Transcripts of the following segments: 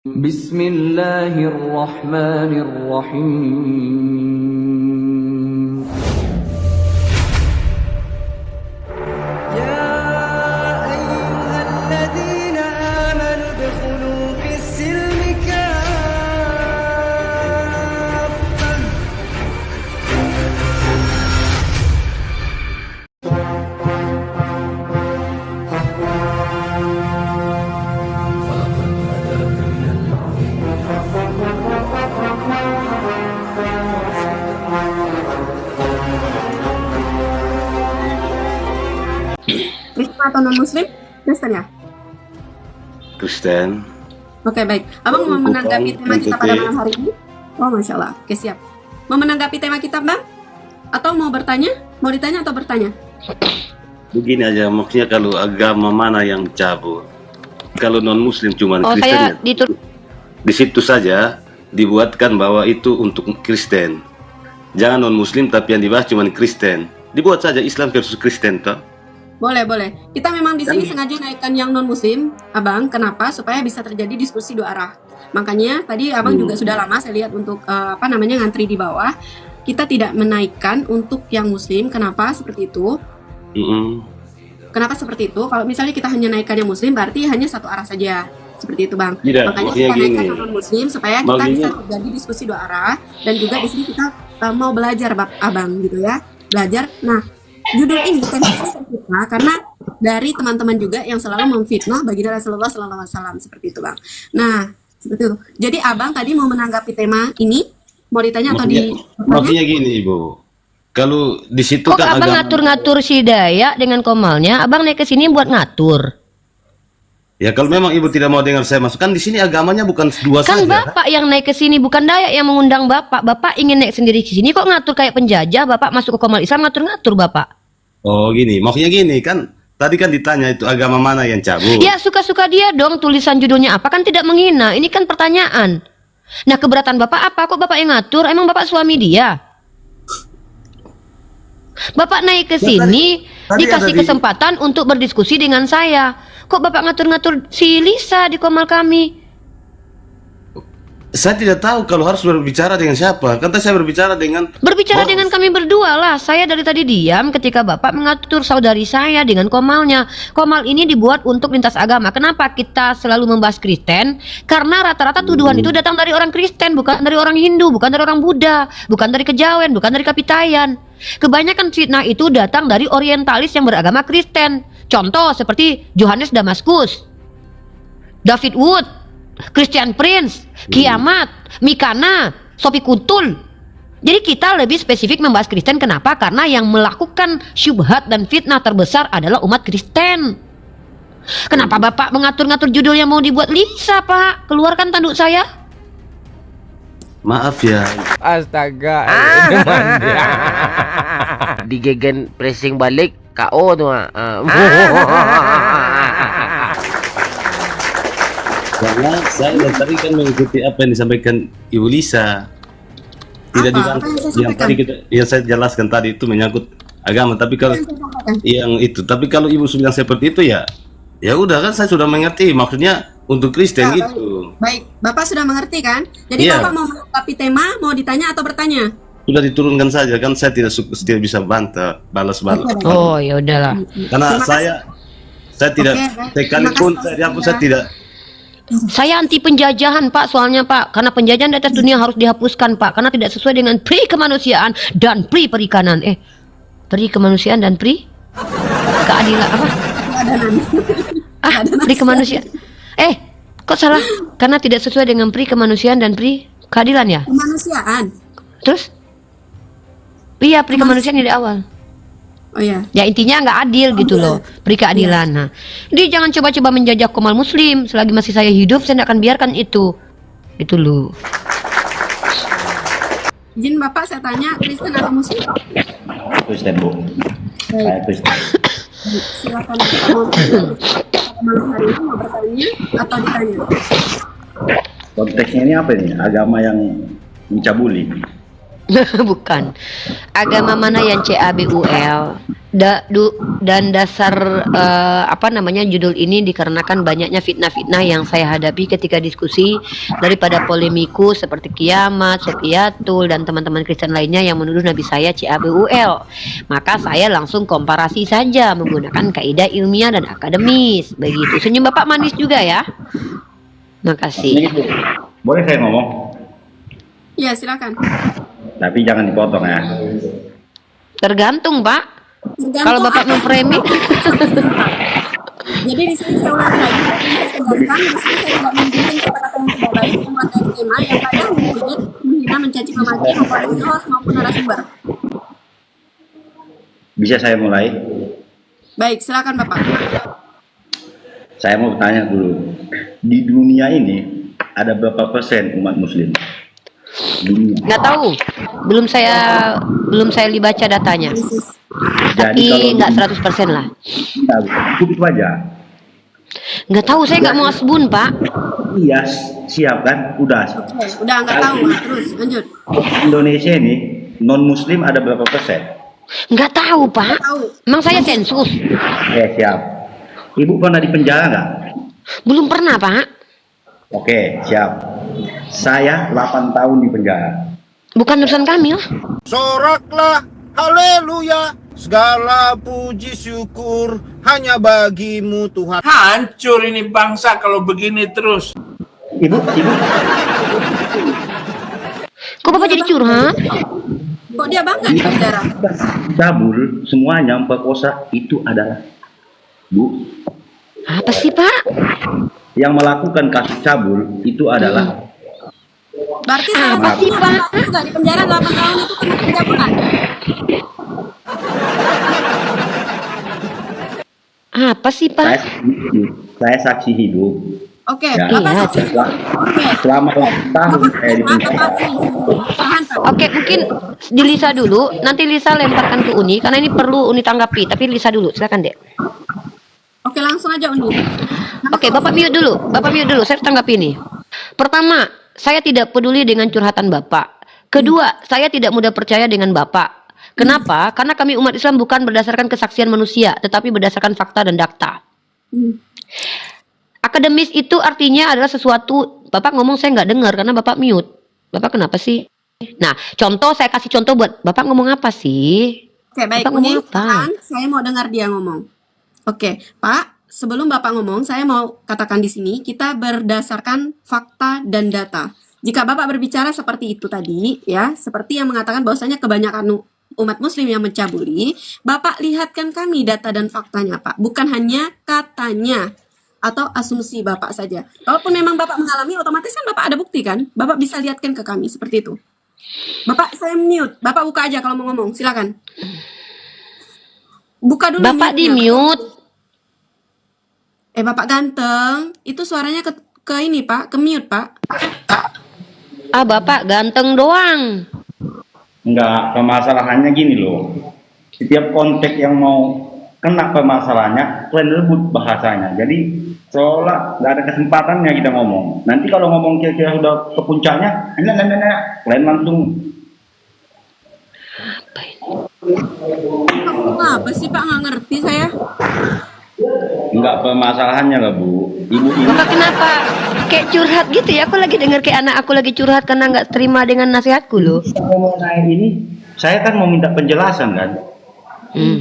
Bismillahirrahmanirrahim. يا أيها الذين آمنوا ادخلوا في السلم كافة Kristen atau non-muslim? Kristen ya? Kristen. Oke, baik. Abang mau menanggapi tema kita pada malam hari ini? Oh, Masya Allah. Oke, siap. Mau menanggapi tema kita, Bang? Atau mau bertanya? Mau ditanya atau bertanya? Begini aja, maksudnya kalau agama mana yang cabul? Kalau non Muslim cuma Kristen. Di situ saja dibuatkan bahwa itu untuk Kristen. Jangan non Muslim tapi yang dibahas cuma Kristen. Dibuat saja Islam versus Kristen toh. Boleh, boleh. Kita memang di sini sengaja naikkan yang non-muslim, Abang. Kenapa? Supaya bisa terjadi diskusi dua arah. Makanya tadi Abang juga sudah lama saya lihat untuk ngantri di bawah. Kita tidak menaikkan untuk yang muslim. Kenapa seperti itu? Kenapa seperti itu? Kalau misalnya kita hanya naikkan yang muslim, berarti hanya satu arah saja. Seperti itu, Bang. Tidak, makanya kita naikkan yang non-muslim supaya kita bisa terjadi diskusi dua arah. Dan juga di sini kita mau belajar, Abang, gitu ya. Belajar. Nah, judul ini terfitnah karena dari teman-teman juga yang selalu memfitnah baginda Rasulullah SAW seperti itu, Bang. Nah, seperti itu. Jadi Abang tadi mau menanggapi tema ini, mau ditanya atau maksudnya gini, Ibu. Kalau di situ kok kan Abang ngatur-ngatur si Daya dengan Komalnya, Abang naik ke sini buat ngatur. Ya kalau memang Ibu tidak mau dengar saya masuk, kan di sini agamanya bukan dua kan saja. Kan Bapak yang naik ke sini, bukan Daya yang mengundang Bapak. Bapak ingin naik sendiri ke sini, kok ngatur kayak penjajah? Bapak masuk ke Komal Islam ngatur-ngatur, Bapak. Oh gini, maksudnya gini kan, tadi kan ditanya itu agama mana yang cabul. Ya suka-suka dia dong, tulisan judulnya apa kan tidak menghina, ini kan pertanyaan. Nah keberatan Bapak apa, kok Bapak yang ngatur, emang Bapak suami dia? Bapak naik ke sini, dikasih kesempatan untuk berdiskusi dengan saya. Kok Bapak ngatur-ngatur si Lisa di Komal kami? Saya tidak tahu kalau harus berbicara dengan siapa. Kan saya berbicara dengan kami berdua lah. Saya dari tadi diam ketika Bapak mengatur saudari saya dengan Komalnya. Komal ini dibuat untuk lintas agama. Kenapa kita selalu membahas Kristen? Karena rata-rata tuduhan itu datang dari orang Kristen, bukan dari orang Hindu, bukan dari orang Buddha, bukan dari Kejawen, bukan dari Kapitayan. Kebanyakan fitnah itu datang dari orientalis yang beragama Kristen. Contoh seperti Johannes Damaskus, David Wood, Christian Prince, Kiamat, Mikana, Sophie Kuntul. Jadi kita lebih spesifik membahas Kristen. Kenapa? Karena yang melakukan syubhat dan fitnah terbesar adalah umat Kristen. Kenapa Bapak mengatur-ngatur judul yang mau dibuat Lisa, Pak? Keluarkan tanduk saya. Maaf ya. Astaga. Digegen pressing balik KO tuh. Karena saya tadi kan mengikuti apa yang disampaikan Ibu Lisa. Tidak dibantah. Yang tadi yang saya jelaskan tadi itu menyangkut agama. Tapi kalau tapi kalau Ibu bilang seperti itu ya udah kan saya sudah mengerti. Maksudnya untuk Kristen gitu. Baik, Bapak sudah mengerti kan? Jadi Bapak mau menanggapi tema, mau ditanya atau bertanya? Sudah diturunkan saja kan, saya tidak bisa bantah balas-balas. Oh ya udahlah. Karena saya tidak sekalipun saya tidak. Saya anti penjajahan Pak, soalnya Pak, karena penjajahan di atas dunia harus dihapuskan Pak, karena tidak sesuai dengan pri kemanusiaan dan pri perikanan. Pri kemanusiaan dan pri keadilan apa? Pri kemanusiaan. Kok salah? Karena tidak sesuai dengan pri kemanusiaan dan pri keadilan ya? Kemanusiaan. Terus? Iya, pri kemanusiaan di awal. Oh ya. Ya intinya nggak adil gitu loh, beri keadilan. Nah, jadi jangan coba-coba menjajah Komal Muslim. Selagi masih saya hidup, saya tidak akan biarkan itu. Itu loh. Izin Bapak, saya tanya, Kristen atau Muslim? Kristen, Bu. Saya Kristen. Silakan malam hari ini mau bertanya atau ditanya? Konteksnya ini apa ini? Agama yang mencabuli? Bukan. Agama mana yang CABUL? Dan dasar apa namanya judul ini dikarenakan banyaknya fitnah-fitnah yang saya hadapi ketika diskusi daripada polemikus seperti Kiamat, Sofiatul dan teman-teman Kristen lainnya yang menuduh Nabi saya CABUL. Maka saya langsung komparasi saja menggunakan kaidah ilmiah dan akademis. Begitu. Senyum Bapak manis juga ya. Makasih. Boleh saya ngomong? Iya, silakan. Tapi jangan dipotong ya. Tergantung, Pak. Tergantung Kalau Bapak apa yang memframing Jadi di sini saya ulangi lagi, saya tegaskan, di sini saya tidak membimbing kata-kata yang tidak baik, membuat tema yang kadang menyebut, menghina, mencaci, memaki, memproduksi host maupun narasumber. Bisa saya mulai? Baik, silakan Bapak. Saya mau bertanya dulu. Di dunia ini ada berapa persen umat muslim? Dunia. nggak tahu. Belum saya dibaca datanya. Jadi Tapi nggak 100% lah. cukup aja. Nggak tahu, saya nggak mau asbun, Pak. Iya, siap kan? Udah. Oke, udah nggak tahu, terus lanjut. Indonesia ini non muslim ada berapa persen? Nggak tahu, Pak. Nggak tahu. Emang saya sensus? Siap. Ibu pernah di penjara nggak? Belum pernah, Pak. Oke, siap. Saya 8 tahun di penjara. Bukan urusan kami lah. Soraklah, haleluya, segala puji syukur hanya bagimu Tuhan. Hancur ini bangsa kalau begini terus. Ibu, Kok Bapak jadi curhat? Kok dia bangga di penjara? cabul semuanya memperkosa itu adalah Bu. Apa sih, Pak? Yang melakukan kasus cabul itu adalah Berarti salah Apa sih, satunya Pak? Bapak juga di penjara 8 tahun itu kena pencabulan. Apa sih, saya, Pak? saya saksi hidup. Oke, Ya. Bapak Iya, saksi. Oke. Selama 8 tahun saya di Bapak penjara. saksi. Tahan, Pak. Oke, mungkin di Lisa dulu. Nanti Lisa lemparkan ke Uni karena ini perlu Uni tanggapi. Tapi Lisa dulu, silakan Dek. Oke, langsung aja Uni. Oke, Bapak mute dulu. Bapak mute dulu. Saya tanggapi ini. Pertama, saya tidak peduli dengan curhatan Bapak. Kedua, saya tidak mudah percaya dengan Bapak. Kenapa? Karena kami umat Islam bukan berdasarkan kesaksian manusia, tetapi berdasarkan fakta dan data. Akademis itu artinya adalah sesuatu. Bapak ngomong saya nggak dengar karena Bapak mute. Bapak kenapa sih? Nah, contoh saya kasih contoh buat Bapak ngomong apa sih? Oke, baik. Bapak ngomong Uni, apa? tahan. Saya mau dengar dia ngomong. Oke, Pak. Sebelum Bapak ngomong, saya mau katakan di sini kita berdasarkan fakta dan data. Jika Bapak berbicara seperti itu tadi, ya, seperti yang mengatakan bahwasanya kebanyakan umat muslim yang mencabuli, Bapak lihatkan kami data dan faktanya, Pak. Bukan hanya katanya atau asumsi Bapak saja. Kalaupun memang Bapak mengalami, otomatis kan Bapak ada bukti kan? Bapak bisa lihatkan ke kami seperti itu. Bapak, saya mute. Bapak buka aja kalau mau ngomong, silakan. Buka dulu Bapak di mute-nya. mute. Bapak ganteng, itu suaranya ke ini Pak, ke mute Pak. Ah, Bapak ganteng doang. Enggak, permasalahannya gini loh. Setiap konteks yang mau kena permasalahannya, kalian rebut bahasanya. Jadi seolah nggak ada kesempatannya kita ngomong. Nanti kalau ngomong kira-kira udah ke puncaknya, kalian langsung Apa sih Pak, nggak ngerti saya. enggak permasalahannya lah Bu. Ibu ini Bapak kenapa kayak curhat gitu ya? Aku lagi dengar kayak anak aku lagi curhat karena nggak terima dengan nasihatku loh. mengenai ini, saya kan mau minta penjelasan kan. Hmm.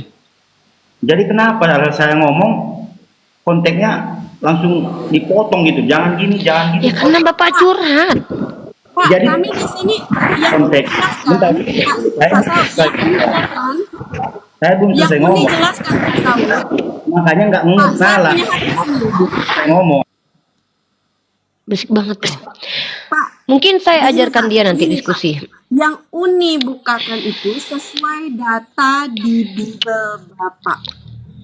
Jadi kenapa saya ngomong konteksnya langsung dipotong gitu? Jangan gini, jangan Ya gini. karena Bapak curhat. Pak, Jadi- kami di sini yang Konteks. jelaskan, Bentar. Pak Saud, yang Uni jelaskan, Saya belum yang selesai Uni ngomong. jelaskan Pak Saud. Makanya nggak Pak, saya ngalah. punya hak di sini. Saya ngomong. Berisik banget. Pak, Mungkin saya Begini, ajarkan Pak. dia nanti Begini, diskusi. yang Uni bukakan itu sesuai data di Bible Bapak.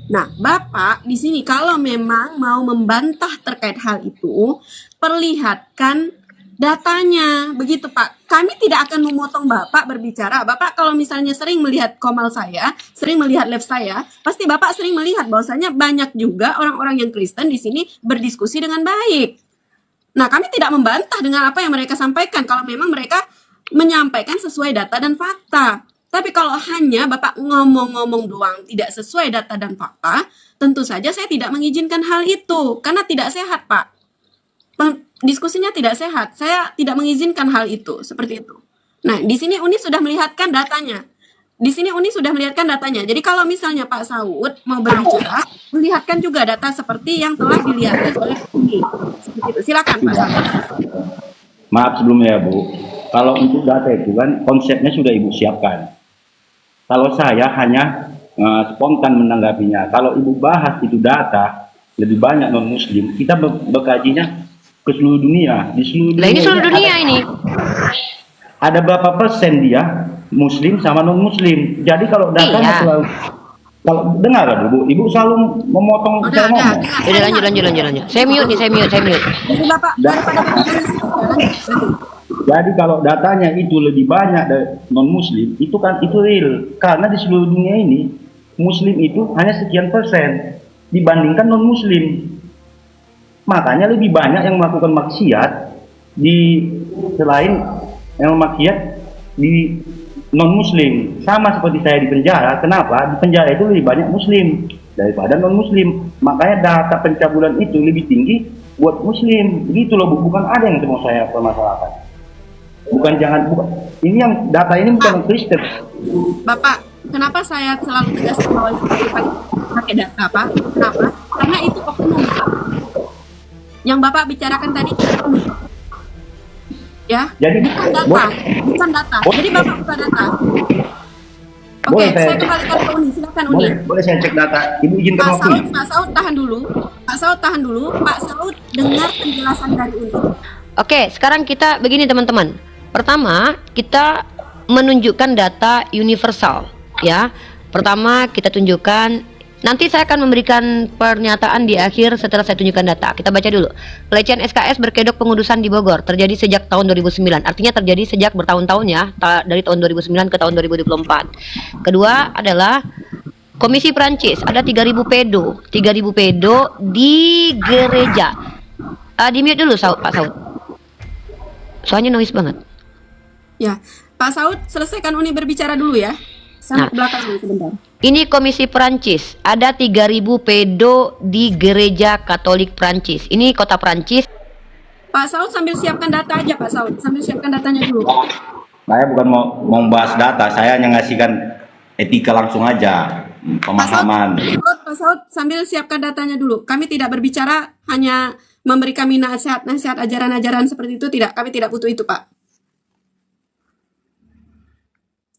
Nah, Bapak di sini kalau memang mau membantah terkait hal itu, perlihatkan datanya. Begitu, Pak. Kami tidak akan memotong Bapak berbicara. Bapak kalau misalnya sering melihat komal saya, sering melihat live saya, pasti Bapak sering melihat bahwasanya banyak juga orang-orang yang Kristen di sini berdiskusi dengan baik. Nah, kami tidak membantah dengan apa yang mereka sampaikan kalau memang mereka menyampaikan sesuai data dan fakta. Tapi kalau hanya Bapak ngomong-ngomong doang tidak sesuai data dan fakta, tentu saja saya tidak mengizinkan hal itu karena tidak sehat, Pak. Diskusinya tidak sehat. Saya tidak mengizinkan hal itu seperti itu. Nah, di sini Uni sudah melihatkan datanya. Jadi kalau misalnya Pak Saud mau berbicara, melihatkan juga data seperti yang telah dilihat oleh Uni. Seperti itu. Silakan Pak Saud. Maaf sebelumnya ya Bu, kalau untuk data itu kan konsepnya sudah Ibu siapkan. Kalau saya hanya spontan menanggapinya. Kalau Ibu bahas itu data lebih banyak non Muslim, kita berkajinya ke seluruh dunia. Di seluruh dunia. Nah, ini seluruh dunia ini. Ada berapa persen dia Muslim sama non Muslim? Jadi kalau datanya Iya. selalu, kalau dengar Bu, Ibu selalu memotong saya ngomong. Udah lanjut. Saya mute. Jadi Bapak daripada Bapak Jadi kalau datanya itu lebih banyak dari non Muslim, itu kan itu real. Karena di seluruh dunia ini Muslim itu hanya sekian persen dibandingkan non Muslim. Makanya lebih banyak yang melakukan maksiat di selain yang maksiat di non Muslim. Sama seperti saya di penjara. Kenapa? Di penjara itu lebih banyak Muslim daripada non Muslim. Makanya data pencabulan itu lebih tinggi buat Muslim. Begitu loh, bukan ada yang mau saya permasalahkan. Bukan ini yang data ini bukan Kristen. Bapak, kenapa saya selalu tegas bahwa pakai data, Pak? Kenapa? Karena itu oknum, Pak. Yang Bapak bicarakan tadi oknum. Ya, Jadi bukan data. Jadi Bapak buka data. Oke, Boleh, saya kembalikan ke Uni. Silakan Uni. boleh saya cek data. Ibu izinkan waktu. Pak Saud tahan dulu. Pak Saud dengar penjelasan dari Uni. Oke, sekarang kita begini teman-teman. Pertama, kita menunjukkan data universal, ya. Pertama, kita tunjukkan. Nanti saya akan memberikan pernyataan di akhir setelah saya tunjukkan data. Kita baca dulu. Pelecehan SKS berkedok pengudusan di Bogor terjadi sejak tahun 2009. Artinya terjadi sejak bertahun-tahun ya, dari tahun 2009 ke tahun 2024. Kedua adalah Komisi Prancis, ada 3.000 pedo. 3.000 pedo di gereja. Di mute dulu Pak Saud. Soalnya noise banget. Ya, Pak Saud, selesaikan Uni berbicara dulu ya. Sampai ke belakang dulu sebentar. Ini Komisi Prancis, ada 3.000 pedo di gereja Katolik Prancis. Ini kota Prancis. Pak Saud sambil siapkan data aja, Pak Saud. Sambil siapkan datanya dulu. Saya bukan mau membahas data, saya hanya ngasihkan etika langsung aja, pemahaman. Pak Saud sambil siapkan datanya dulu. Kami tidak berbicara hanya memberi kami nasihat-nasihat ajaran-ajaran seperti itu, tidak. Kami tidak butuh itu, Pak.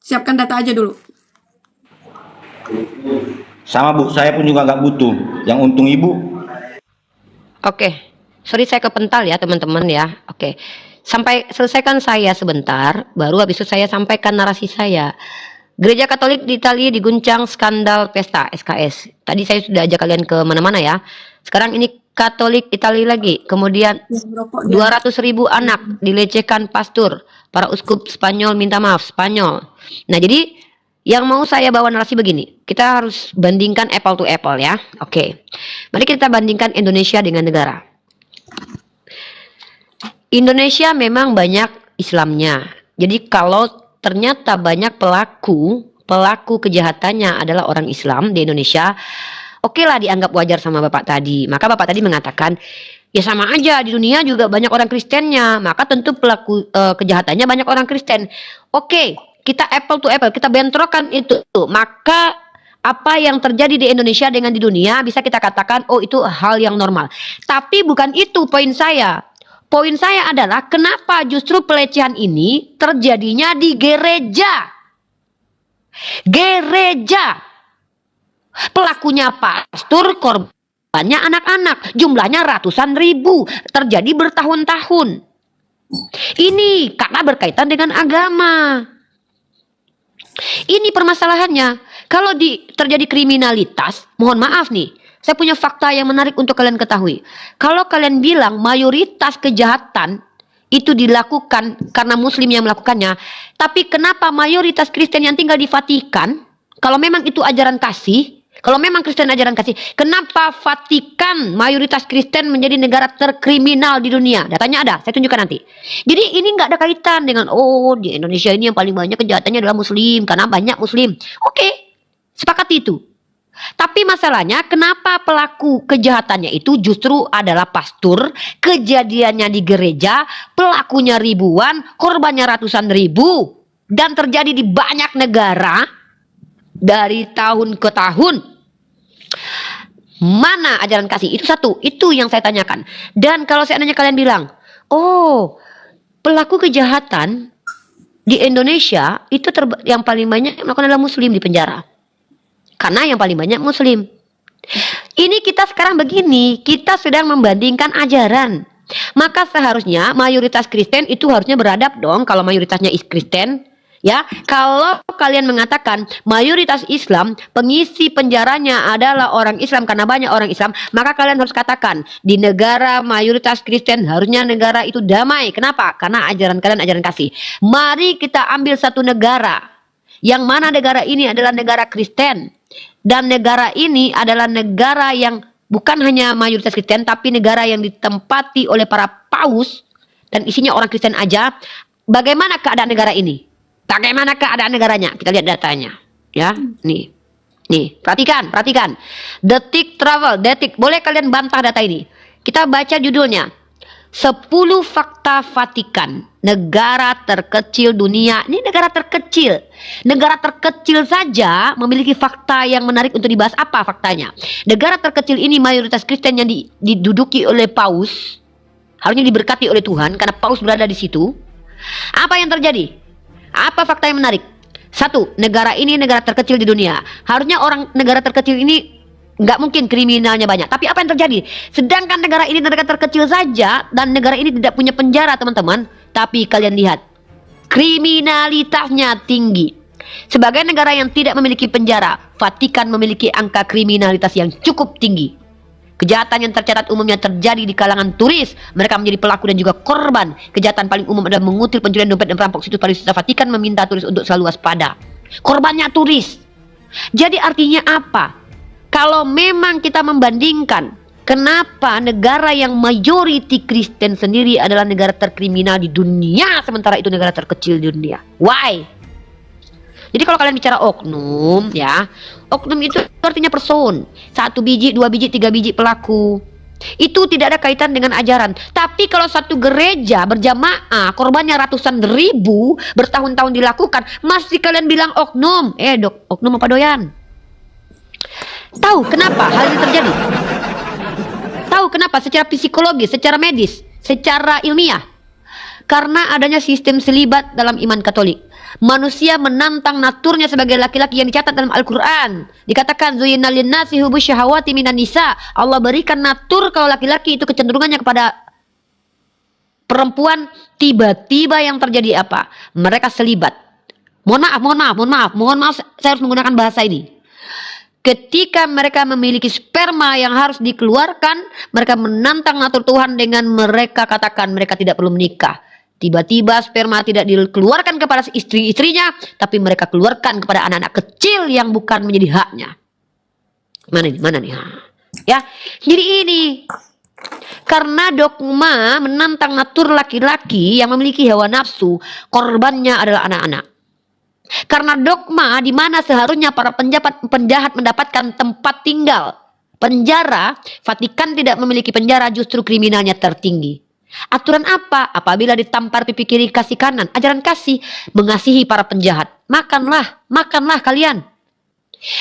Siapkan data aja dulu. Sama Bu, saya pun juga nggak butuh. Yang untung Ibu. Oke, sorry saya kepental ya teman-teman ya. Oke, sampai selesaikan saya sebentar, baru habis itu saya sampaikan narasi saya. Gereja Katolik di Italia diguncang skandal pesta SKS. Tadi saya sudah ajak kalian ke mana-mana ya. Sekarang ini Katolik Italia lagi. Kemudian 200.000 anak dilecehkan pastor. Para uskup Spanyol minta maaf, Spanyol. Nah, jadi yang mau saya bawa narasi begini. Kita harus bandingkan apple to apple ya. Oke. Mari kita bandingkan Indonesia dengan negara. Indonesia memang banyak Islamnya. Jadi kalau ternyata banyak pelaku kejahatannya adalah orang Islam di Indonesia, oke lah dianggap wajar sama Bapak tadi. Maka Bapak tadi mengatakan, ya sama aja di dunia juga banyak orang Kristennya, maka tentu pelaku kejahatannya banyak orang Kristen. Oke, kita apple to apple, kita bentrokan itu. Maka apa yang terjadi di Indonesia dengan di dunia bisa kita katakan, oh itu hal yang normal. Tapi bukan itu poin saya. Poin saya adalah kenapa justru pelecehan ini terjadinya di gereja. Gereja. Pelakunya pastor, korbannya anak-anak. Jumlahnya ratusan ribu. Terjadi bertahun-tahun. Ini karena berkaitan dengan agama. Ini permasalahannya. Kalau terjadi kriminalitas, mohon maaf nih. Saya punya fakta yang menarik untuk kalian ketahui. Kalau kalian bilang mayoritas kejahatan itu dilakukan karena Muslim yang melakukannya, tapi kenapa mayoritas Kristen yang tinggal di Vatikan, kalau memang itu ajaran kasih, Kalau memang Kristen ajaran kasih, kenapa Vatikan mayoritas Kristen menjadi negara terkriminal di dunia? Datanya ada, saya tunjukkan nanti. Jadi ini nggak ada kaitan dengan di Indonesia ini yang paling banyak kejahatannya adalah Muslim karena banyak Muslim. Oke, sepakat itu. Tapi masalahnya kenapa pelaku kejahatannya itu justru adalah pastor, kejadiannya di gereja, pelakunya ribuan, korbannya ratusan ribu, dan terjadi di banyak negara dari tahun ke tahun. Mana ajaran kasih? Itu satu, itu yang saya tanyakan. Dan kalau seandainya kalian bilang, pelaku kejahatan di Indonesia itu yang paling banyak melakukan adalah Muslim di penjara. Karena yang paling banyak Muslim. Ini kita sekarang begini, kita sedang membandingkan ajaran. Maka seharusnya mayoritas Kristen itu harusnya beradab dong kalau mayoritasnya Kristen. Ya, kalau kalian mengatakan mayoritas Islam, pengisi penjaranya adalah orang Islam karena banyak orang Islam, maka kalian harus katakan di negara mayoritas Kristen harusnya negara itu damai. Kenapa? Karena ajaran kalian ajaran kasih. Mari kita ambil satu negara, yang mana negara ini adalah negara Kristen. Dan negara ini adalah negara yang bukan hanya mayoritas Kristen, tapi negara yang ditempati oleh para paus dan isinya orang Kristen aja. Bagaimana keadaan negara ini? Bagaimana keadaan negaranya? Kita lihat datanya. Ya, nih. Nih, perhatikan. Detik Travel, Detik. Boleh kalian bantah data ini? Kita baca judulnya. 10 fakta Vatikan, negara terkecil dunia. Ini negara terkecil. Negara terkecil saja memiliki fakta yang menarik untuk dibahas. Apa faktanya? Negara terkecil ini mayoritas Kristen yang diduduki oleh paus. Harusnya diberkati oleh Tuhan karena paus berada di situ. Apa yang terjadi? Apa fakta yang menarik? Satu, negara ini negara terkecil di dunia. Harusnya orang negara terkecil ini nggak mungkin kriminalnya banyak. Tapi apa yang terjadi? Sedangkan negara ini negara terkecil saja dan negara ini tidak punya penjara, teman-teman. Tapi kalian lihat, kriminalitasnya tinggi. Sebagai negara yang tidak memiliki penjara, Vatikan memiliki angka kriminalitas yang cukup tinggi. Kejahatan yang tercatat umumnya terjadi di kalangan turis. Mereka menjadi pelaku dan juga korban. Kejahatan paling umum adalah mengutil, pencurian, dompet, dan perampok. Situs pariwisata Vatikan meminta turis untuk selalu waspada. Korbannya turis. Jadi artinya apa? Kalau memang kita membandingkan, kenapa negara yang majority Kristen sendiri adalah negara terkriminal di dunia, sementara itu negara terkecil di dunia? Why? Jadi kalau kalian bicara oknum, ya, oknum itu artinya person. 1 biji, 2 biji, 3 biji pelaku. Itu tidak ada kaitan dengan ajaran. Tapi kalau satu gereja berjamaah, korbannya ratusan ribu, bertahun-tahun dilakukan, masih kalian bilang oknum. Oknum apa doyan? Tahu kenapa hal ini terjadi? Tahu kenapa? Secara psikologis, secara medis, secara ilmiah. Karena adanya sistem selibat dalam iman Katolik. Manusia menantang naturnya sebagai laki-laki yang dicatat dalam Al-Quran. Dikatakan zuyyina linnasi hubbu syahawati minan nisa. Allah berikan natur kalau laki-laki itu kecenderungannya kepada perempuan. Tiba-tiba yang terjadi apa? Mereka selibat. Mohon maaf, saya harus menggunakan bahasa ini. Ketika mereka memiliki sperma yang harus dikeluarkan, mereka menantang natur Tuhan dengan mereka katakan mereka tidak perlu menikah. Tiba-tiba sperma tidak dikeluarkan kepada istri-istrinya, tapi mereka keluarkan kepada anak-anak kecil yang bukan menjadi haknya. Mana nih? Ya, jadi ini karena dogma menantang natur laki-laki yang memiliki hawa nafsu, korbannya adalah anak-anak. Karena dogma di mana seharusnya para penjahat mendapatkan tempat tinggal, penjara, Vatikan tidak memiliki penjara, justru kriminalnya tertinggi. Aturan apa? Apabila ditampar pipi kiri kasih kanan, ajaran kasih, mengasihi para penjahat. Makanlah kalian.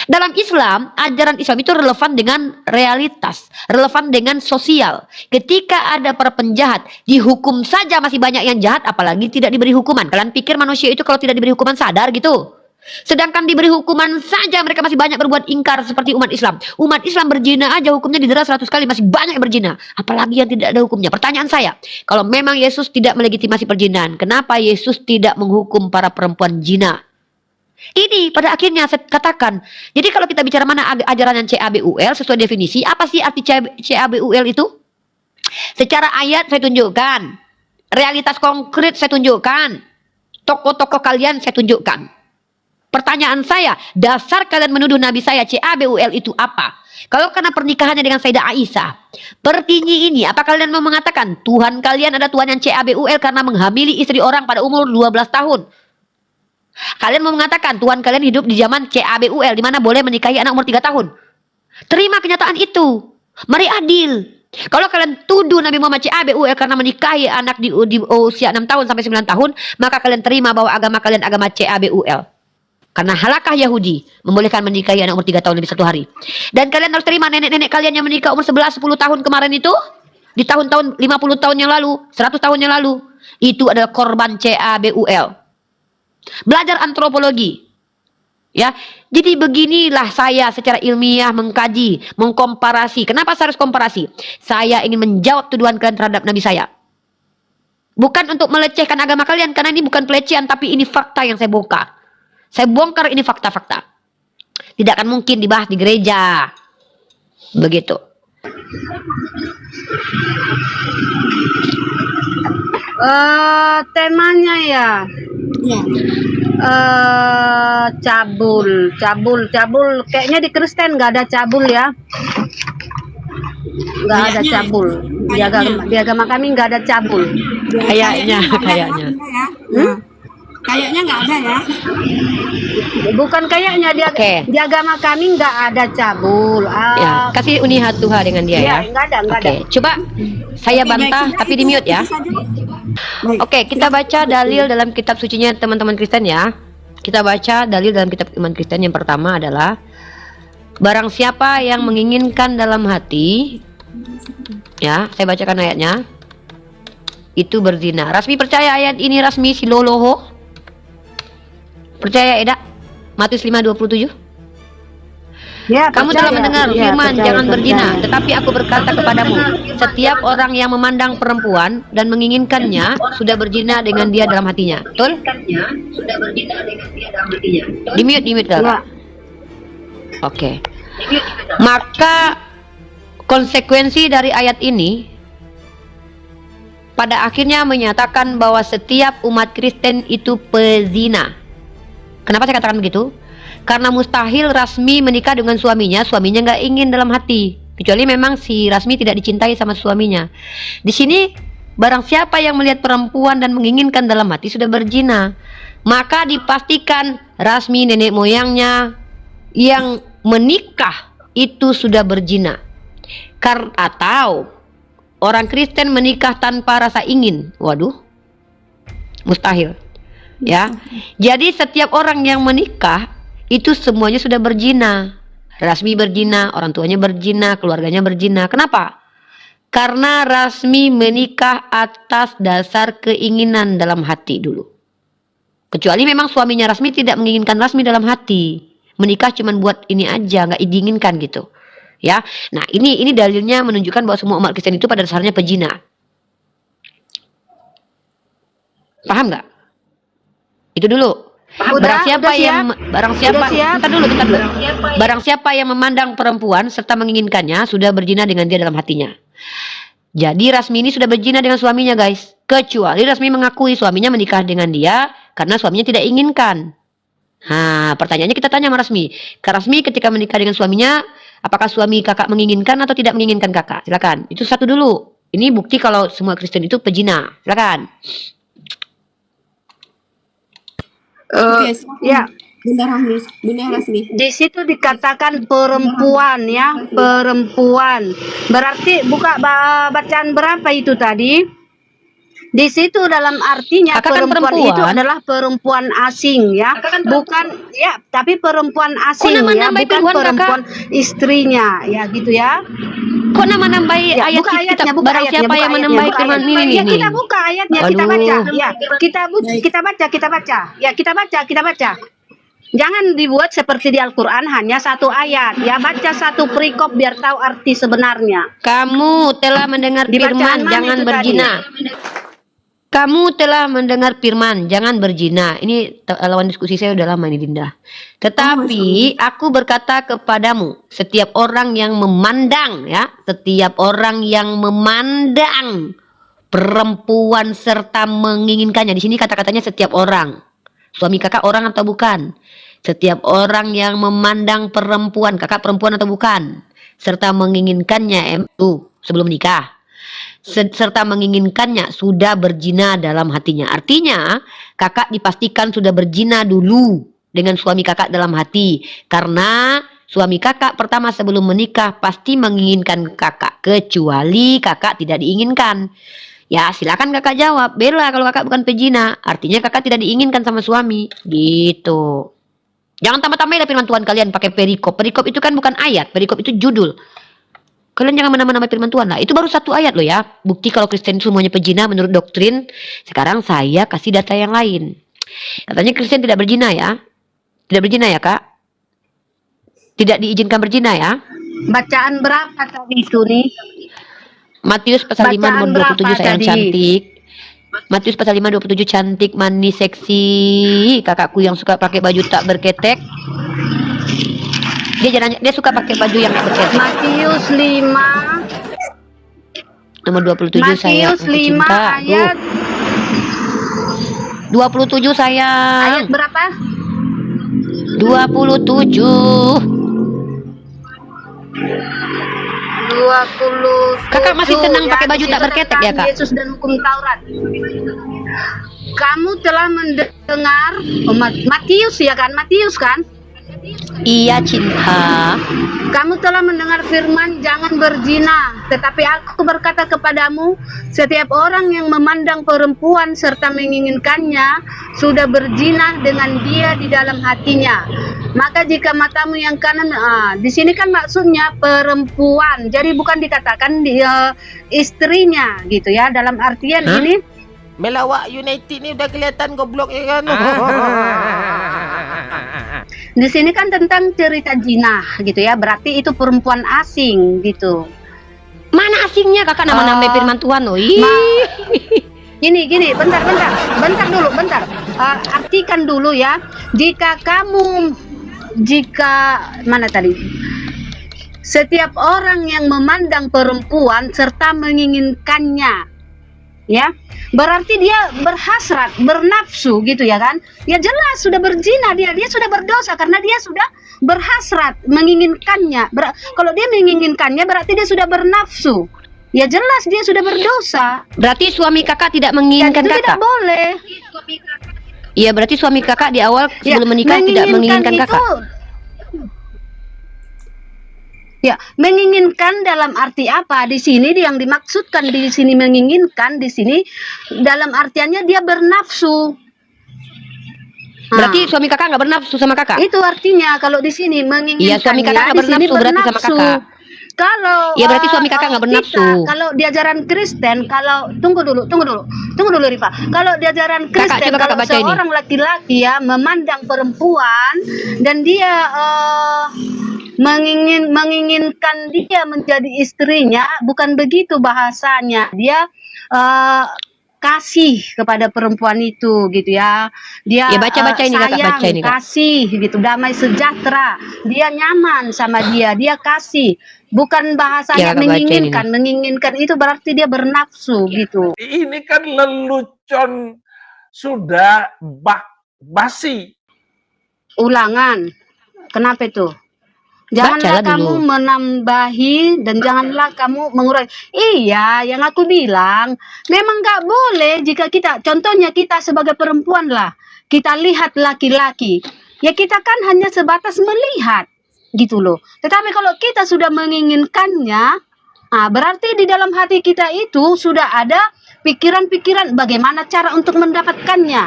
Dalam Islam, ajaran Islam itu relevan dengan realitas, relevan dengan sosial. Ketika ada para penjahat, dihukum saja masih banyak yang jahat, apalagi tidak diberi hukuman. Kalian pikir manusia itu kalau tidak diberi hukuman sadar gitu? Sedangkan diberi hukuman saja mereka masih banyak berbuat ingkar seperti umat Islam. Umat Islam berzina aja hukumnya didera 100 kali, masih banyak yang berzina. Apalagi yang tidak ada hukumnya. Pertanyaan saya, kalau memang Yesus tidak melegitimasi perzinahan, kenapa Yesus tidak menghukum para perempuan zina? Ini pada akhirnya saya katakan. Jadi kalau kita bicara mana ajaran yang CABUL sesuai definisi, apa sih arti CABUL itu? Secara ayat saya tunjukkan, realitas konkret saya tunjukkan, tokoh-tokoh kalian saya tunjukkan. Pertanyaan saya, dasar kalian menuduh Nabi saya CABUL itu apa? Kalau karena pernikahannya dengan Sayyidah Aisyah, pertini ini, apa kalian mau mengatakan Tuhan kalian ada Tuhan yang CABUL karena menghamili istri orang pada umur 12 tahun? Kalian mau mengatakan Tuhan kalian hidup di zaman CABUL di mana boleh menikahi anak umur 3 tahun? Terima kenyataan itu. Mari adil. Kalau kalian tuduh Nabi Muhammad CABUL karena menikahi anak di usia 6 tahun sampai 9 tahun, maka kalian terima bahwa agama kalian agama CABUL. Karena halakah Yahudi membolehkan menikahi anak umur 3 tahun di satu hari. Dan kalian harus terima nenek-nenek kalian yang menikah umur 11, 10 tahun kemarin itu, di tahun-tahun 50 tahun yang lalu, 100 tahun yang lalu, itu adalah korban CABUL. Belajar antropologi. Ya, jadi beginilah saya secara ilmiah mengkaji, mengkomparasi. Kenapa saya harus komparasi? Saya ingin menjawab tuduhan kalian terhadap Nabi saya. Bukan untuk melecehkan agama kalian, karena ini bukan pelecehan, tapi ini fakta yang saya bongkar. Saya bongkar ini fakta-fakta. Tidak akan mungkin dibahas di gereja. Begitu. Temanya ya. Ya. Cabul. Kayaknya di Kristen nggak ada cabul ya. Nggak ada Kayaknya. cabul. Di agama kami nggak ada cabul. Kayaknya. Kayaknya nggak ada ya. Bukan kayaknya Oke. di agama kami nggak ada cabul. Ya, kasih unihat Tuhan dengan dia ya. Nggak ada. Oke, coba saya bantah tapi di mute ya. Oke, kita baca dalil dalam kitab sucinya teman-teman Kristen ya. Kita baca dalil dalam kitab iman Kristen. Yang pertama adalah barang siapa yang menginginkan dalam hati, ya, saya bacakan ayatnya, itu berzina. Rasmi percaya ayat ini, Rasmi Siloloho? Percaya Eda? Matius 5:27. Ya, Kamu percaya. telah mendengar Ya, firman percaya, jangan berzina, percaya. tetapi aku berkata kepadamu, setiap orang yang memandang perempuan dan menginginkannya sudah berzina dengan dia dalam hatinya. Betul? Di mute Ya. Kak. Oke. Maka konsekuensi dari ayat ini pada akhirnya menyatakan bahwa setiap umat Kristen itu pezina. Kenapa saya katakan begitu? Karena mustahil Rasmi menikah dengan suaminya nggak ingin dalam hati. Kecuali memang si Rasmi tidak dicintai sama suaminya. Di sini, barang siapa yang melihat perempuan dan menginginkan dalam hati sudah berzina. Maka dipastikan Rasmi nenek moyangnya yang menikah itu sudah berzina. Atau orang Kristen menikah tanpa rasa ingin. Waduh, mustahil. Ya, jadi setiap orang yang menikah itu semuanya sudah berzina. Rasmi berzina, orang tuanya berzina, keluarganya berzina. Kenapa? Karena Rasmi menikah atas dasar keinginan dalam hati dulu. Kecuali memang suaminya Rasmi tidak menginginkan Rasmi dalam hati. Menikah cuma buat ini aja, nggak diinginkan gitu. Ya, nah ini dalilnya menunjukkan bahwa semua umat Kristen itu pada dasarnya pezina. Paham nggak? Itu dulu. Barang siapa yang memandang perempuan serta menginginkannya sudah berzina dengan dia dalam hatinya. Jadi Rasmi ini sudah berzina dengan suaminya, guys. Kecuali Rasmi mengakui suaminya menikah dengan dia karena suaminya tidak inginkan. Nah, pertanyaannya kita tanya sama Rasmi. Kak Rasmi ketika menikah dengan suaminya, apakah suami kakak menginginkan atau tidak menginginkan kakak? Silakan. Itu satu dulu. Ini bukti kalau semua Kristen itu pezina. Silakan. Oke, silakan. Ya. Bunda Rasmi. Di situ dikatakan perempuan ya, perempuan. Berarti buka bacaan berapa itu tadi? Di situ dalam artinya Kakak kan perempuan itu perempuan. adalah perempuan asing ya, bukan ya, tapi perempuan asing nama ya, nambahi bukan perempuan, perempuan istrinya ya gitu ya. Kok nama-nambahi Ya, ayat buka ayatnya, kitab? buka Barang ayatnya, siapa buka yang ayatnya, menambahi buka firman ayatnya. ini Ya, nih. kita buka ayatnya, kita Aduh. baca. Ya, kita baca. Ya, kita baca. Jangan dibuat seperti di Al-Quran hanya satu ayat. Ya, baca satu perikop biar tahu arti sebenarnya. Kamu telah mendengar Di bacaan firman mana jangan itu tadi? berzina. Kamu telah mendengar firman jangan berzina. Ini lawan diskusi saya udah lama ini, Dinda. Tetapi aku berkata kepadamu, setiap orang yang memandang ya, setiap orang yang memandang perempuan serta menginginkannya. Di sini kata-katanya setiap orang. Suami kakak orang atau bukan? Setiap orang yang memandang perempuan, kakak perempuan atau bukan, serta menginginkannya sebelum menikah, serta menginginkannya sudah berzina dalam hatinya. Artinya kakak dipastikan sudah berzina dulu dengan suami kakak dalam hati, karena suami kakak pertama sebelum menikah pasti menginginkan kakak, kecuali kakak tidak diinginkan. Ya silakan kakak jawab, bela kalau kakak bukan pezina, artinya kakak tidak diinginkan sama suami, gitu. Jangan tambah-tambahin firman Tuhan kalian pakai perikop. Perikop itu kan bukan ayat, perikop itu judul. Kalian jangan menambah-nambah firman Tuhan lah. Itu baru satu ayat loh ya. Bukti kalau Kristen semuanya pezina menurut doktrin. Sekarang saya kasih data yang lain. Katanya Kristen tidak berzina ya. Tidak berzina ya kak? Tidak diizinkan berzina ya? Bacaan berapa tadi itu nih? Matius pasal 5 Bacaan nomor 27 berapa sayang tadi? cantik. Matius pasal 5 27 cantik, manis, seksi. Kakakku yang suka pakai baju tak berketek. Dia suka pakai baju yang tak berketek. Matius 5 Nomor 27 sayang, Matius aku 5 cinta. ayat 27 sayang. ayat berapa? 27. 20. Kakak masih senang pakai baju tak berketek ya, Kak? Yesus dan hukum Taurat. Kamu telah mendengar Matius ya kan? Matius kan? Iya cinta. Kamu telah mendengar firman jangan berzina, tetapi aku berkata kepadamu, setiap orang yang memandang perempuan serta menginginkannya sudah berzina dengan dia di dalam hatinya. Maka jika matamu yang kanan, di sini kan maksudnya perempuan, jadi bukan dikatakan istrinya gitu ya, dalam artian ini Melawak United ni udah kelihatan goblok ya kan. di sini kan tentang cerita zina gitu ya, berarti itu perempuan asing gitu. Mana asingnya kakak nama-nama firman Tuhan loh. Gini, bentar dulu. Artikan dulu ya. Mana tadi? Setiap orang yang memandang perempuan serta menginginkannya, ya, berarti dia berhasrat, bernafsu gitu ya kan? Ya jelas sudah berzina dia sudah berdosa karena dia sudah berhasrat menginginkannya. Kalau dia menginginkannya berarti dia sudah bernafsu. Ya jelas dia sudah berdosa. Berarti suami kakak tidak menginginkan Dan itu kakak. tidak boleh. Iya berarti suami kakak di awal sebelum menikah tidak menginginkan kakak. Ya, menginginkan dalam arti apa? Di sini yang dimaksudkan di sini menginginkan di sini dalam artiannya dia bernafsu. Berarti suami kakak nggak bernafsu sama kakak? Itu artinya kalau di sini menginginkan. Iya suami kakak nggak di sini bernafsu berarti sama kakak. Kalau ya berarti suami kakak nggak bernafsu. Kalau di ajaran Kristen, kalau tunggu dulu Rifa. Kalau di ajaran Kristen, kalau seorang laki-laki ya memandang perempuan dan dia menginginkan dia menjadi istrinya, bukan begitu bahasanya. Dia kasih kepada perempuan itu gitu ya. Dia baca ini kakak, sayang, baca ini kak. kasih gitu, damai sejahtera. Dia nyaman sama dia kasih. Bukan bahasanya menginginkan. Menginginkan itu berarti dia bernafsu gitu. Ini kan lelucon sudah basi. Ulangan. Kenapa itu? Janganlah kamu menambahi dan janganlah kamu mengurangi. Iya, yang aku bilang memang nggak boleh jika kita, contohnya kita sebagai perempuan lah, kita lihat laki-laki, ya kita kan hanya sebatas melihat gitu loh. Tetapi kalau kita sudah menginginkannya, berarti di dalam hati kita itu sudah ada pikiran-pikiran bagaimana cara untuk mendapatkannya.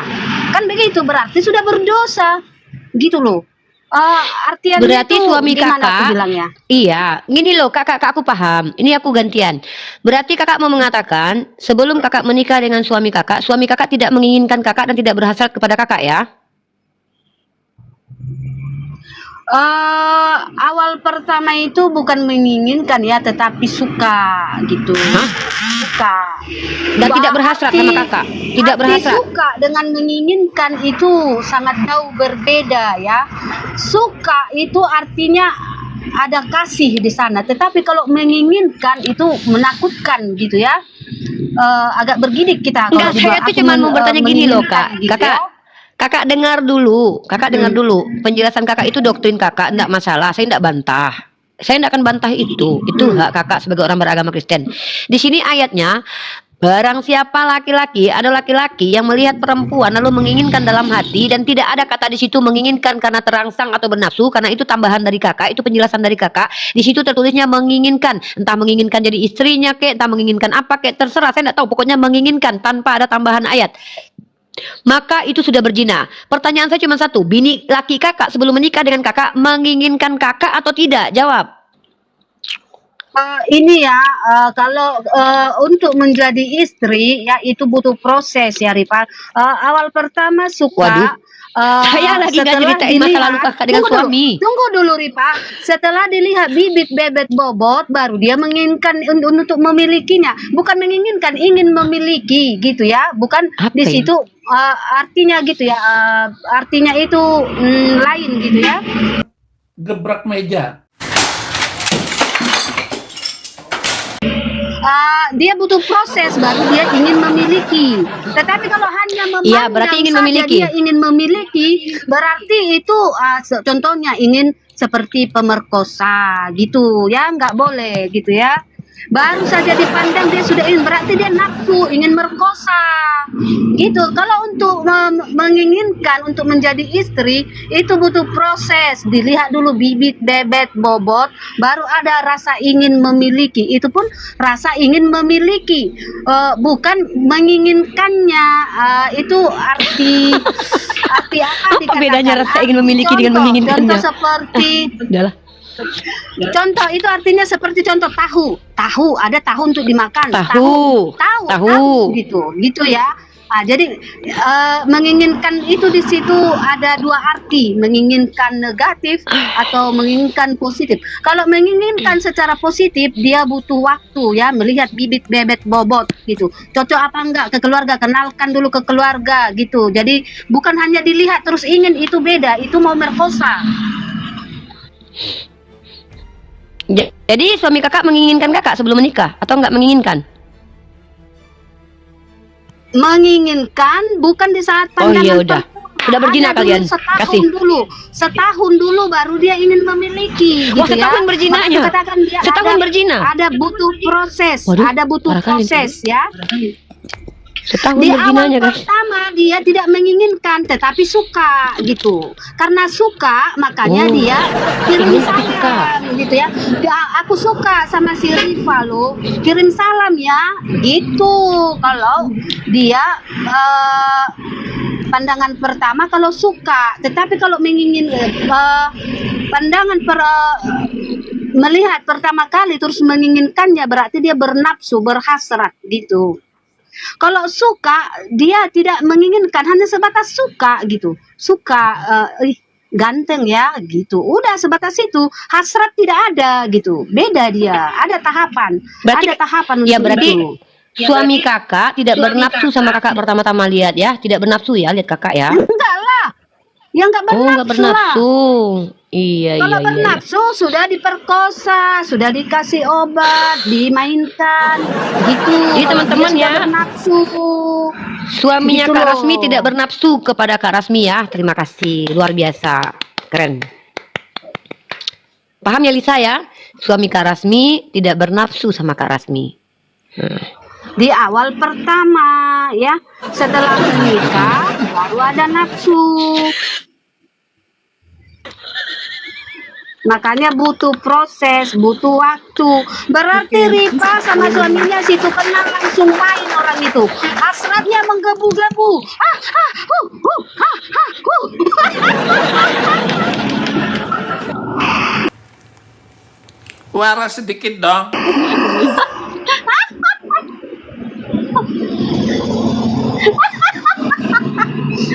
Kan begitu, berarti sudah berdosa gitu loh. Artian berarti itu, suami kakak iya gini loh kakak aku paham, ini aku gantian. Berarti kakak mau mengatakan sebelum kakak menikah dengan suami kakak tidak menginginkan kakak dan tidak berhasrat kepada kakak ya? Awal pertama itu bukan menginginkan ya, tetapi suka gitu. Suka dan tidak berhasrat sama kakak, tidak berhasrat. Suka dengan menginginkan itu sangat jauh berbeda ya. Suka itu artinya ada kasih di sana, tetapi kalau menginginkan itu menakutkan gitu ya. Agak bergidik kita. Enggak, saya tuh cuma mau bertanya gini loh kak, gitu kakak. Ya. Kakak dengar dulu, penjelasan kakak itu doktrin kakak, enggak masalah, saya enggak bantah. Saya enggak akan bantah itu hak kakak sebagai orang beragama Kristen. Di sini ayatnya, barang siapa laki-laki, ada laki-laki yang melihat perempuan lalu menginginkan dalam hati dan tidak ada kata di situ menginginkan karena terangsang atau bernafsu, karena itu tambahan dari kakak, itu penjelasan dari kakak. Di situ tertulisnya menginginkan, entah menginginkan jadi istrinya kek, entah menginginkan apa kek, terserah, saya enggak tahu, pokoknya menginginkan tanpa ada tambahan ayat. Maka itu sudah berzina. Pertanyaan saya cuma satu, bini laki kakak sebelum menikah dengan kakak menginginkan kakak atau tidak? Jawab. Ini ya, kalau untuk menjadi istri ya itu butuh proses ya Rifa. Awal pertama suka. Saya lagi nggak ceritain masa lalu kakak dengan suami. Tunggu dulu Rifa. Setelah dilihat bibit bebet bobot, baru dia menginginkan untuk memilikinya. Bukan menginginkan, ingin memiliki gitu ya. Bukan Apa di ya? situ artinya gitu ya. Artinya itu lain gitu ya. Gebrak meja. Dia butuh proses baru dia ingin memiliki. Tetapi kalau hanya memandang Iya, berarti ingin saja memiliki. dia ingin memiliki, berarti itu contohnya ingin seperti pemerkosa gitu ya, nggak boleh gitu ya. Baru saja dipandang dia sudah ingin, berarti dia nafsu, ingin merkosa gitu. Kalau untuk menginginkan untuk menjadi istri itu butuh proses, dilihat dulu bibit bebet bobot, baru ada rasa ingin memiliki. Itu pun rasa ingin memiliki, bukan menginginkannya. Itu arti apa Apa bedanya rasa ingin memiliki dengan menginginkannya? Contoh seperti Udahlah. contoh itu artinya seperti contoh tahu ada tahu untuk dimakan, Tahu. gitu ya. Jadi menginginkan itu di situ ada dua arti, menginginkan negatif atau menginginkan positif. Kalau menginginkan secara positif dia butuh waktu ya, melihat bibit bebet bobot gitu, cocok apa enggak ke keluarga, kenalkan dulu ke keluarga gitu. Jadi bukan hanya dilihat terus ingin, itu beda, itu mau merkosa. Jadi suami kakak menginginkan kakak sebelum menikah atau enggak menginginkan? Menginginkan, bukan di saat pandangan iya udah. pertama. Udah berzina Ada kalian. dulu, Kasih. setahun dulu baru dia ingin memiliki Wah, gitu ya. setahun berzinanya. Makanya katakan dia Setahun berzina. ada butuh proses, Waduh, ada butuh parah kali. proses ya. Setahun Di awal berzinanya guys. pertama dia tidak menginginkan tetapi suka gitu. Karena suka makanya dia kirim ingin tapi suka. salam gitu ya. Aku suka sama si Rifa lo, kirim salam ya gitu. Kalau dia pandangan pertama kalau suka, tetapi kalau pandangan melihat pertama kali terus menginginkannya, berarti dia bernafsu, berhasrat gitu. Kalau suka dia tidak menginginkan, hanya sebatas suka gitu, suka ganteng ya gitu, udah sebatas itu, hasrat tidak ada gitu, beda dia, ada tahapan, Berarti- ada tahapan Ya untuk berarti itu. suami kakak tidak bernafsu sama kakak pertama-tama lihat ya, tidak bernafsu ya lihat kakak ya. Enggak lah, yang enggak Oh nggak bernafsu lah. bernafsu. Iya Kalau iya iya. bernafsu sudah diperkosa, sudah dikasih obat, dimainkan, gitu. Jadi Kalau teman-teman dia sudah ya, bernafsu. Suaminya Gitu Kak loh. Rasmi tidak bernafsu kepada Kak Rasmi ya. Terima kasih, luar biasa, keren. Paham ya Lisa ya? Suami Kak Rasmi tidak bernafsu sama Kak Rasmi. Di awal pertama ya, setelah menikah baru ada nafsu. Makanya butuh proses, butuh waktu. Berarti Rifa sama suaminya situ kenal langsung main orang itu. Hasratnya menggebu-gebu. Waras sedikit dong.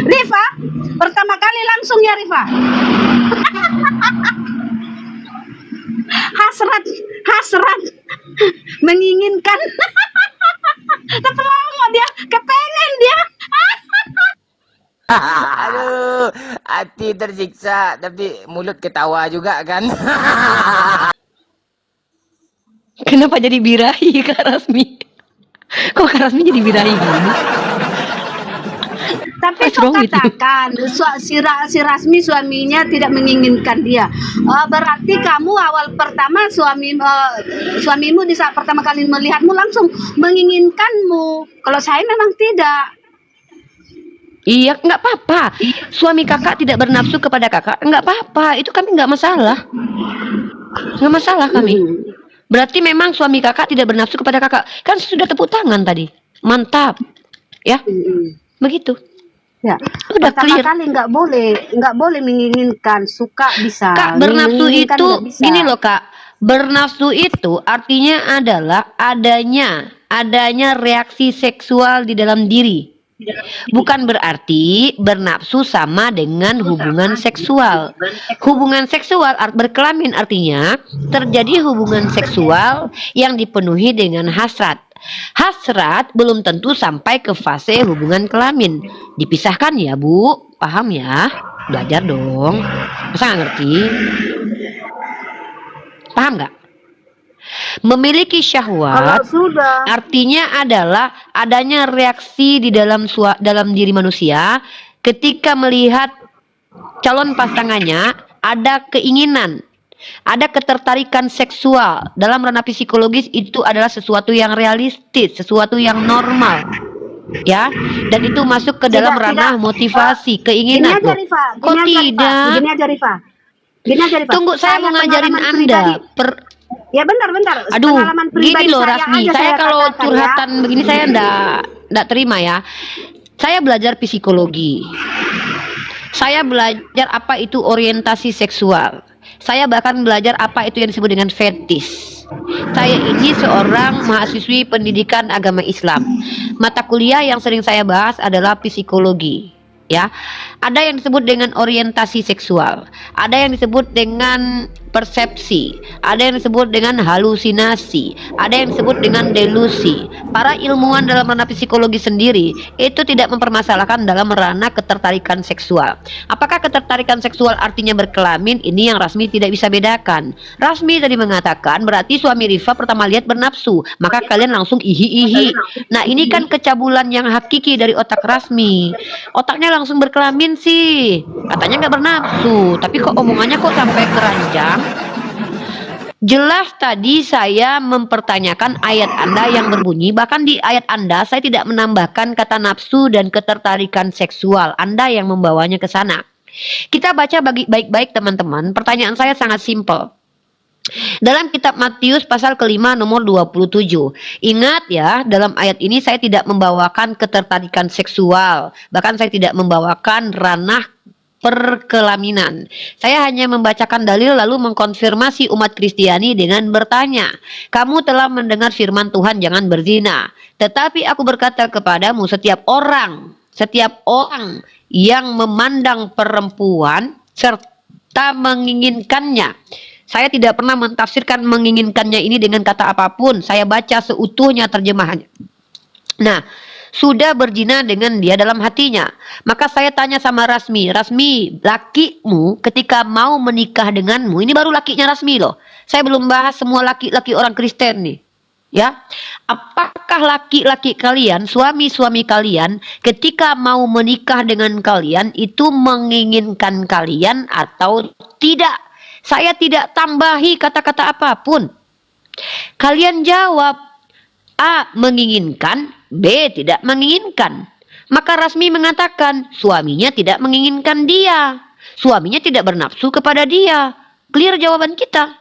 Rifa, pertama kali langsung ya Rifa. Hasrat menginginkan. Tapi lama dia kepengen dia. Aduh, hati tersiksa tapi mulut ketawa juga kan. Kenapa jadi birahi Kak Rasmi? Kok Kak Rasmi jadi birahi gini? Tapi What's kau wrong with you? katakan si Rasmi suaminya tidak menginginkan dia. Berarti kamu awal pertama suamimu di saat pertama kali melihatmu langsung menginginkanmu. Kalau saya memang tidak. Iya, nggak apa-apa. Suami kakak tidak bernafsu kepada kakak, nggak apa-apa. Itu kami nggak masalah. Nggak masalah kami. Berarti memang suami kakak tidak bernafsu kepada kakak. Kan sudah tepuk tangan tadi. Mantap. Ya, begitu. Ya. Udah Pertama clear. kali nggak boleh menginginkan, suka bisa. Kak, bernafsu Menginginkan itu nggak bisa. gini loh Kak. Bernafsu itu artinya adalah adanya reaksi seksual di dalam diri. Bukan berarti bernafsu sama dengan hubungan seksual. Hubungan seksual berkelamin artinya terjadi hubungan seksual yang dipenuhi dengan hasrat. Hasrat belum tentu sampai ke fase hubungan kelamin. Dipisahkan ya Bu, paham ya? Belajar dong. Masa nggak ngerti? Paham nggak? Memiliki Kalau syahwat sudah artinya adalah adanya reaksi di dalam diri manusia ketika melihat calon pasangannya, ada keinginan, ada ketertarikan seksual. Dalam ranah psikologis itu adalah sesuatu yang realistis, sesuatu yang normal. Ya, dan itu masuk ke dalam ranah motivasi, keinginan. Gini aja Rifa, Kok tidak? Gini aja Rifa. Tunggu, saya mau ngajarin pengalaman Anda. pribadi. Ya bentar. Aduh, Pengalaman gini pribadi loh saya Rasmi, aja saya kalau katakan ya. curhatan begini saya ndak terima ya. Saya belajar psikologi. Saya belajar apa itu orientasi seksual. Saya bahkan belajar apa itu yang disebut dengan fetis. Saya ini seorang mahasiswi pendidikan agama Islam. Mata kuliah yang sering saya bahas adalah psikologi. Ya, ada yang disebut dengan orientasi seksual, ada yang disebut dengan persepsi, ada yang disebut dengan halusinasi, ada yang disebut dengan delusi. Para ilmuwan dalam ranah psikologi sendiri itu tidak mempermasalahkan dalam ranah ketertarikan seksual. Apakah ketertarikan seksual artinya berkelamin? Ini yang Rasmi tidak bisa bedakan. Rasmi tadi mengatakan berarti suami Rifa pertama lihat bernafsu, maka kalian langsung ihi-ihi. Nah, ini kan kecabulan yang hakiki dari otak Rasmi. Otaknya langsung berkelamin sih, katanya nggak bernafsu, tapi kok omongannya kok sampai keranjang. Jelas tadi saya mempertanyakan ayat Anda yang berbunyi, bahkan di ayat Anda saya tidak menambahkan kata nafsu dan ketertarikan seksual. Anda yang membawanya ke sana. Kita baca baik-baik teman-teman. Pertanyaan saya sangat simpel. Dalam kitab Matius pasal kelima nomor 27. Ingat ya, dalam ayat ini saya tidak membawakan ketertarikan seksual. Bahkan saya tidak membawakan ranah perkelaminan. Saya hanya membacakan dalil lalu mengkonfirmasi umat Kristiani dengan bertanya, kamu telah mendengar firman Tuhan jangan berzina. Tetapi aku berkata kepadamu, setiap orang yang memandang perempuan serta menginginkannya. Saya tidak pernah mentafsirkan menginginkannya ini dengan kata apapun. Saya baca seutuhnya terjemahannya. Nah, sudah berzina dengan dia dalam hatinya. Maka saya tanya sama Rasmi, lakimu ketika mau menikah denganmu, ini baru lakinya Rasmi loh. Saya belum bahas semua laki-laki orang Kristen nih. Ya, apakah laki-laki kalian, suami-suami kalian ketika mau menikah dengan kalian itu menginginkan kalian atau tidak? Saya tidak tambahi kata-kata apapun. Kalian jawab, A. menginginkan, B. tidak menginginkan. Maka Rasmi mengatakan suaminya tidak menginginkan dia. Suaminya tidak bernafsu kepada dia. Clear jawaban kita.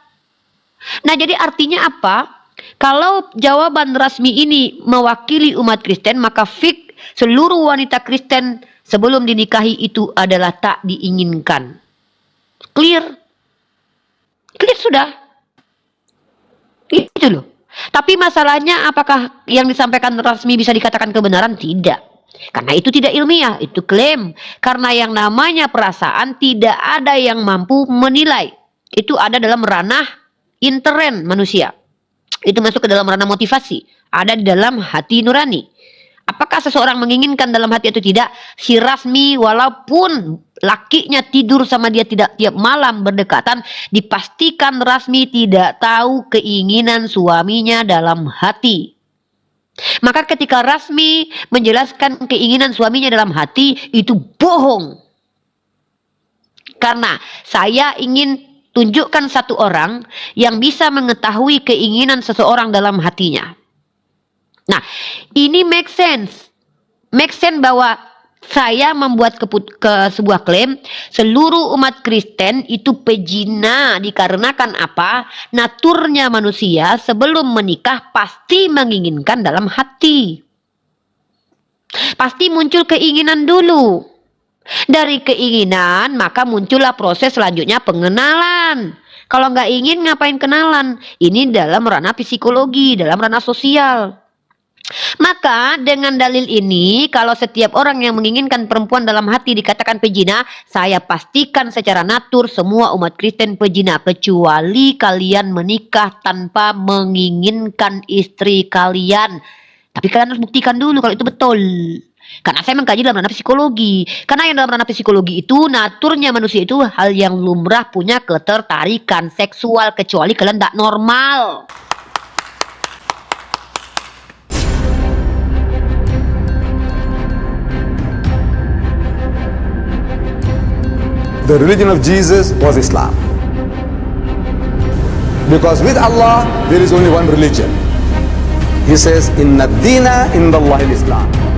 Nah, jadi artinya apa? Kalau jawaban Rasmi ini mewakili umat Kristen, maka seluruh wanita Kristen sebelum dinikahi itu adalah tak diinginkan. Clear? Clear sudah. Itu loh. Tapi masalahnya apakah yang disampaikan Rasmi bisa dikatakan kebenaran? Tidak. Karena itu tidak ilmiah, itu klaim. Karena yang namanya perasaan tidak ada yang mampu menilai. Itu ada dalam ranah intern manusia. Itu masuk ke dalam ranah motivasi. Ada di dalam hati nurani. Apakah seseorang menginginkan dalam hati atau tidak? Si Rasmi walaupun lakinya tidur sama dia tidak tiap malam berdekatan, dipastikan Rasmi tidak tahu keinginan suaminya dalam hati. Maka ketika Rasmi menjelaskan keinginan suaminya dalam hati, itu bohong. Karena saya ingin tunjukkan satu orang yang bisa mengetahui keinginan seseorang dalam hatinya. Nah, ini make sense. Make sense bahwa saya membuat sebuah klaim seluruh umat Kristen itu pejina dikarenakan apa? Naturnya manusia sebelum menikah pasti menginginkan dalam hati. Pasti muncul keinginan dulu. Dari keinginan maka muncullah proses selanjutnya pengenalan. Kalau nggak ingin ngapain kenalan? Ini dalam ranah psikologi, dalam ranah sosial. Maka dengan dalil ini, kalau setiap orang yang menginginkan perempuan dalam hati dikatakan pejina, saya pastikan secara natur semua umat Kristen pejina, kecuali kalian menikah tanpa menginginkan istri kalian. Tapi kalian harus buktikan dulu kalau itu betul. Karena saya mengkaji dalam ranah psikologi. Karena yang dalam ranah psikologi itu, naturnya manusia itu hal yang lumrah punya ketertarikan seksual, kecuali kalian tidak normal. The religion of Jesus was Islam. Because with Allah, there is only one religion. He says, Inna ad-dina inda Allahi al-Islam.